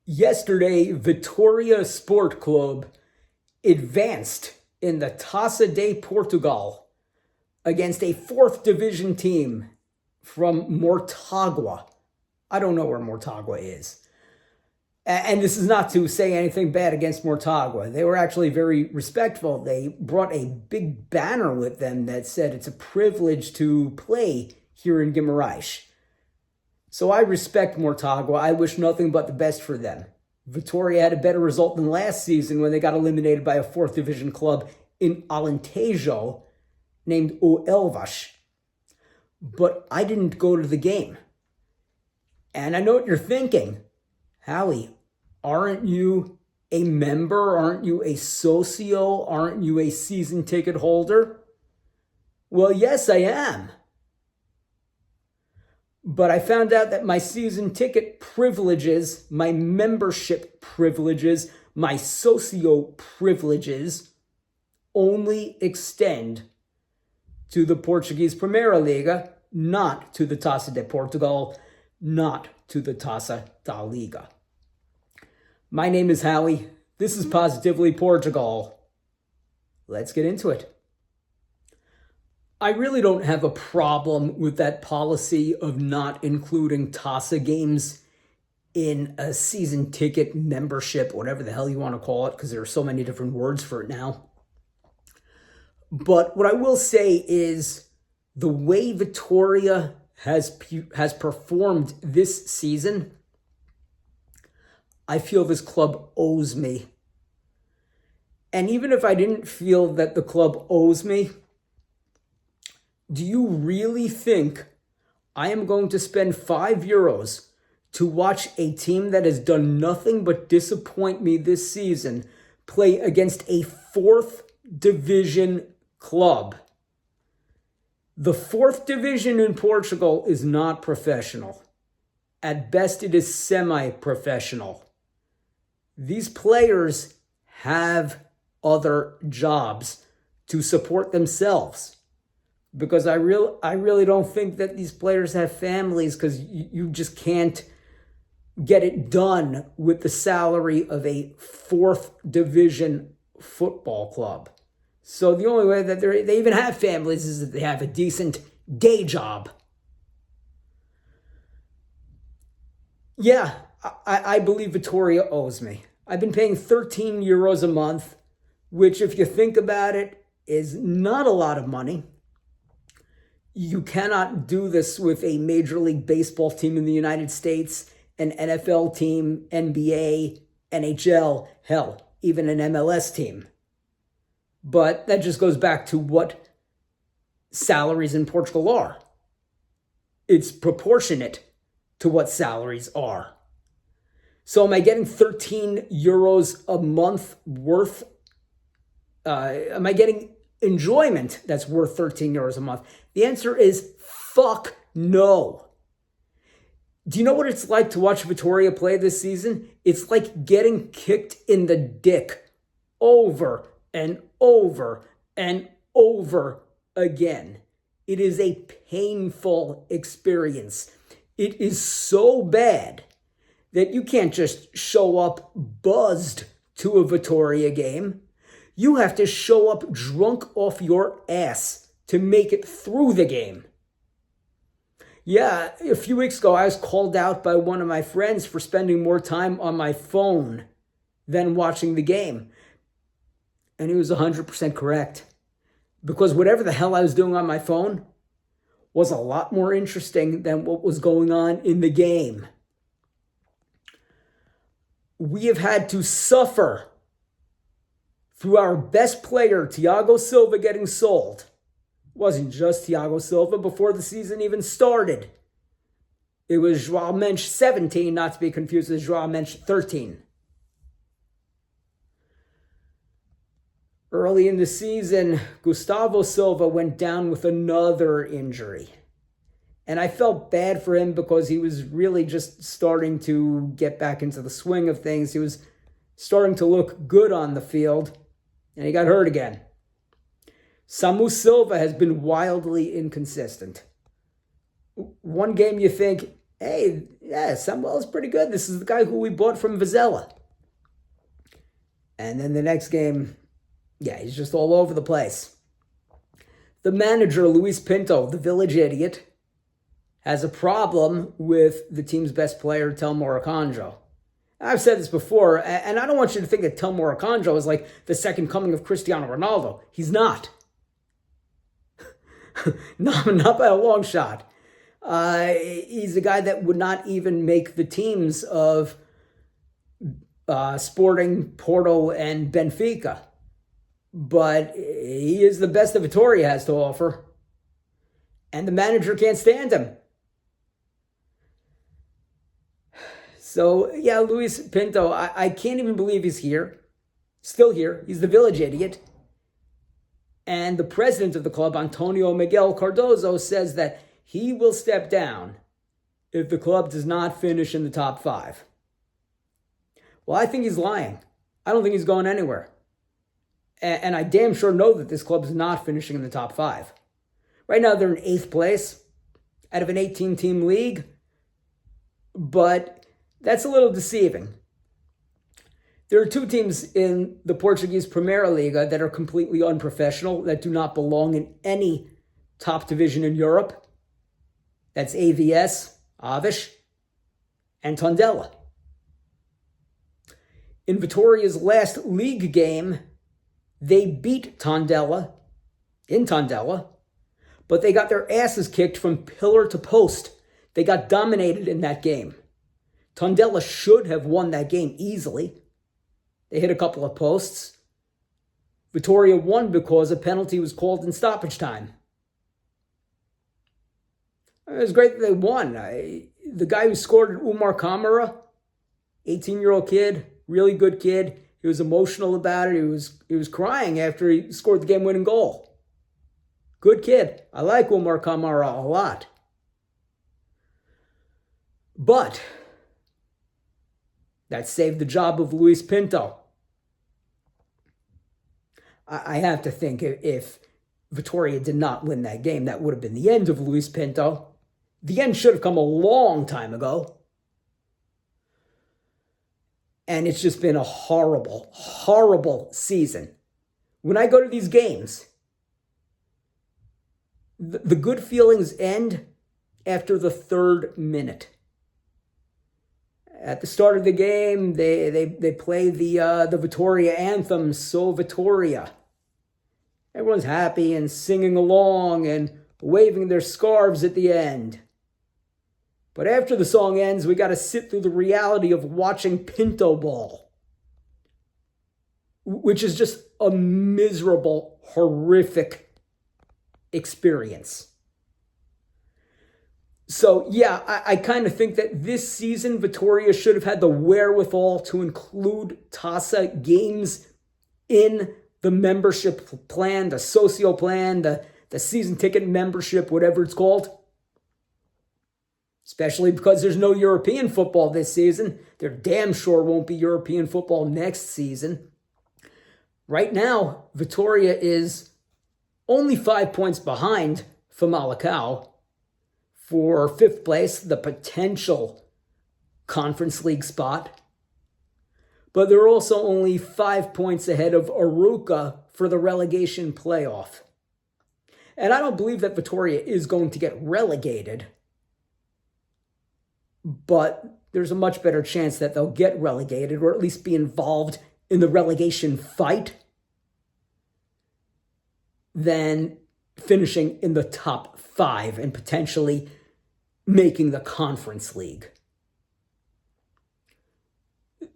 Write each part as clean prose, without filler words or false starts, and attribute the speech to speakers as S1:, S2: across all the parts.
S1: Yesterday, Vitória Sport Club advanced in the Taça de Portugal against a fourth division team from Mortágua. I don't know where Mortágua is. And this is not to say anything bad against Mortágua. They were actually very respectful. They brought a big banner with them that said it's a privilege to play here in Guimarães. So I respect Mortágua. I wish nothing but the best for them. Vitória had a better result than last season when they got eliminated by a fourth division club in Alentejo named O Elvas. But I didn't go to the game. And I know what you're thinking. Howie, aren't you a member? Aren't you a socio? Aren't you a season ticket holder? Well, yes, I am. But I found out that my season ticket privileges, my membership privileges, my socio privileges only extend to the Portuguese Primeira Liga, not to the Taça de Portugal, not to the Taça da Liga. My name is Howie. This is Positively Portugal. Let's get into it. I really don't have a problem with that policy of not including Taça games in a season ticket membership, whatever the hell you want to call it, because there are so many different words for it now. But what I will say is the way Vitória has performed this season, I feel this club owes me. And even if I didn't feel that the club owes me, do you really think I am going to spend €5 to watch a team that has done nothing but disappoint me this season play against a fourth division club? The fourth division in Portugal is not professional. At best, it is semi-professional. These players have other jobs to support themselves. Because I really don't think that these players have families, because you just can't get it done with the salary of a fourth division football club. So the only way that they even have families is that they have a decent day job. Yeah, I believe Vitória owes me. I've been paying €13 a month, which, if you think about it, is not a lot of money. You cannot do this with a Major League Baseball team in the United States, an NFL team, NBA, NHL, hell, even an MLS team. But that just goes back to what salaries in Portugal are. It's proportionate to what salaries are. So am I getting €13 a month worth? Am I getting enjoyment that's worth €13 a month? The answer is fuck no. Do you know what it's like to watch Vitória play this season? It's like getting kicked in the dick over and over and over again. It is a painful experience. It is so bad that you can't just show up buzzed to a Vitória game. You have to show up drunk off your ass to make it through the game. Yeah, a few weeks ago, I was called out by one of my friends for spending more time on my phone than watching the game. And he was 100% correct. Because whatever the hell I was doing on my phone was a lot more interesting than what was going on in the game. We have had to suffer through our best player, Thiago Silva, getting sold. It wasn't just Thiago Silva before the season even started. It was João Mendes 17, not to be confused with João Mendes 13. Early in the season, Gustavo Silva went down with another injury. And I felt bad for him because he was really just starting to get back into the swing of things. He was starting to look good on the field, and he got hurt again. Samu Silva has been wildly inconsistent. One game you think, hey, Yeah, Samuel's pretty good. This is the guy who we bought from Vizela. And then the next game, yeah, he's just all over the place. The manager, Luis Pinto, the village idiot, has a problem with the team's best player, Telmo Akanjo. I've said this before, and I don't want you to think that Telmo Akanjo is like the second coming of Cristiano Ronaldo. He's not. Not by a long shot. He's a guy that would not even make the teams of Sporting, Porto, and Benfica. But he is the best that Vitória has to offer. And the manager can't stand him. So, yeah, Luis Pinto, I can't even believe he's here. Still here. He's the village idiot. And the president of the club, Antonio Miguel Cardozo, says that he will step down if the club does not finish in the top 5. Well, I think he's lying. I don't think he's going anywhere. And I damn sure know that this club is not finishing in the top 5. Right now, they're in 8th place out of an 18-team league. But that's a little deceiving. There are 2 teams in the Portuguese Primeira Liga that are completely unprofessional, that do not belong in any top division in Europe. That's AVS, Aves, and Tondela. In Vitória's last league game, they beat Tondela in Tondela, but they got their asses kicked from pillar to post. They got dominated in that game. Tondela should have won that game easily. They hit a couple of posts. Vitória won because a penalty was called in stoppage time. It was great that they won. The guy who scored, Umar Kamara, 18-year-old kid, really good kid. He was emotional about it. He was crying after he scored the game-winning goal. Good kid. I like Umar Kamara a lot. But that saved the job of Luis Pinto. I have to think if Vitória did not win that game, that would have been the end of Luis Pinto. The end should have come a long time ago. And it's just been a horrible, horrible season. When I go to these games, the good feelings end after the 3rd minute. At the start of the game, they play the Vitória anthem, So Vitória. Everyone's happy and singing along and waving their scarves at the end. But after the song ends, we got to sit through the reality of watching Pinto ball, which is just a miserable, horrific experience. So, yeah, I kind of think that this season, Vitória should have had the wherewithal to include Taça games in the membership plan, the socio plan, the season ticket membership, whatever it's called. Especially because there's no European football this season. There damn sure won't be European football next season. Right now, Vitória is only 5 points behind Famalicão for 5th place, the potential Conference League spot. But they're also only 5 points ahead of Arouca for the relegation playoff. And I don't believe that Vitória is going to get relegated, but there's a much better chance that they'll get relegated or at least be involved in the relegation fight than finishing in the top 5 and potentially making the Conference League.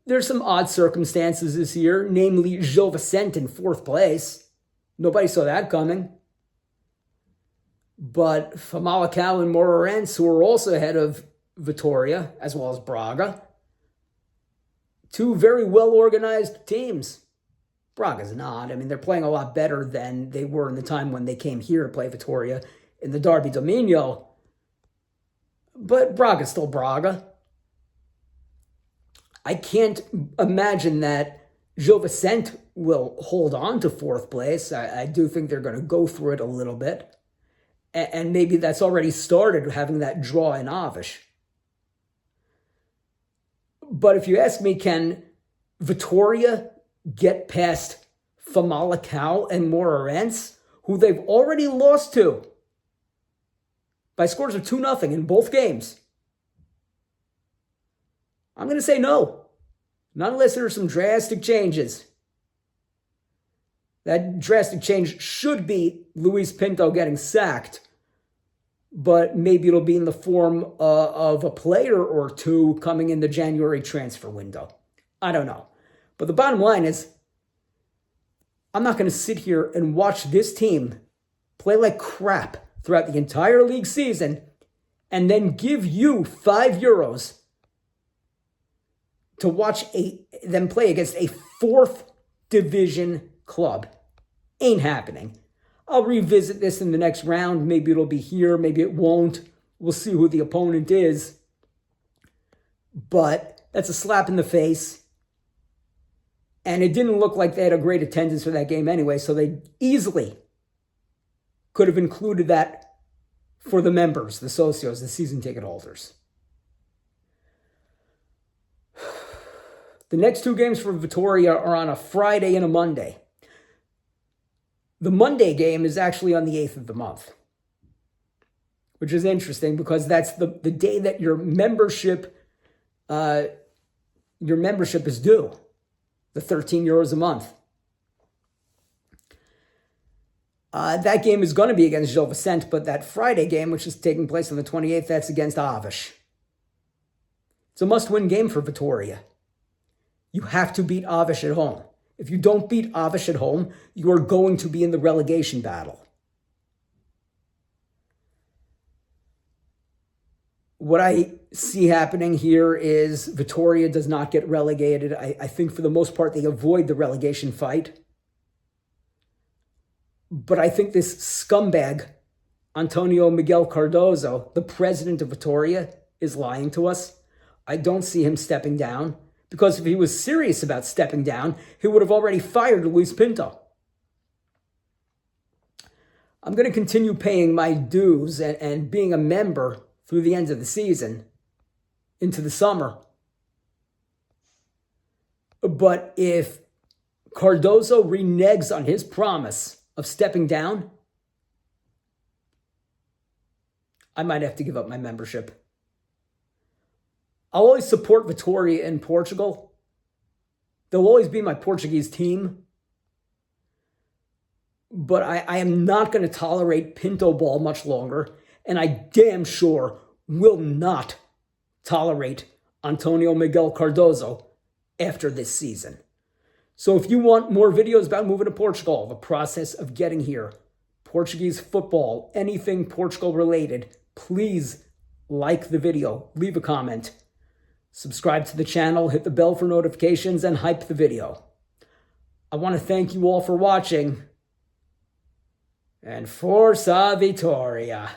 S1: There's some odd circumstances this year, namely Gil Vicente in 4th place. Nobody saw that coming. But Famalicão and Moreirense, who are also ahead of Vitória, as well as Braga. 2 very well-organized teams. Braga's not. I mean, they're playing a lot better than they were in the time when they came here to play Vitória in the Derby do Minho. But Braga's still Braga. I can't imagine that Gil Vicente will hold on to 4th place. I do think they're going to go through it a little bit. And maybe that's already started, having that draw in Aves. But if you ask me, can Vitória get past Famalicão and Moreirense, who they've already lost to by scores of 2-0 in both games? I'm going to say no. Not unless there are some drastic changes. That drastic change should be Luis Pinto getting sacked, but maybe it'll be in the form of a player or two coming in the January transfer window. I don't know. But the bottom line is, I'm not going to sit here and watch this team play like crap throughout the entire league season and then give you €5 to watch them play against a 4th division club. Ain't happening. I'll revisit this in the next round. Maybe it'll be here, maybe it won't. We'll see who the opponent is. But that's a slap in the face. And it didn't look like they had a great attendance for that game anyway, so they easily could have included that for the members, the socios, the season ticket holders. The next 2 games for Vitória are on a Friday and a Monday. The Monday game is actually on the 8th of the month, which is interesting because that's the day that your membership is due, the €13 a month. That game is going to be against Gil Vicente, but that Friday game, which is taking place on the 28th, that's against Aves. It's a must-win game for Vitória. You have to beat Aves at home. If you don't beat Aves at home, you are going to be in the relegation battle. What I see happening here is Vitória does not get relegated. I think for the most part they avoid the relegation fight. But I think this scumbag, Antonio Miguel Cardozo, the president of Vitória, is lying to us. I don't see him stepping down. Because if he was serious about stepping down, he would have already fired Luis Pinto. I'm going to continue paying my dues and being a member through the end of the season, into the summer. But if Cardozo reneges on his promise of stepping down, I might have to give up my membership. I'll always support Vitória in Portugal. They'll always be my Portuguese team. But I am not going to tolerate Pinto ball much longer. And I damn sure will not tolerate Antonio Miguel Cardozo after this season. So if you want more videos about moving to Portugal, the process of getting here, Portuguese football, anything Portugal related, please like the video, leave a comment. Subscribe to the channel, hit the bell for notifications, and hype the video. I want to thank you all for watching. And Forza Vitória!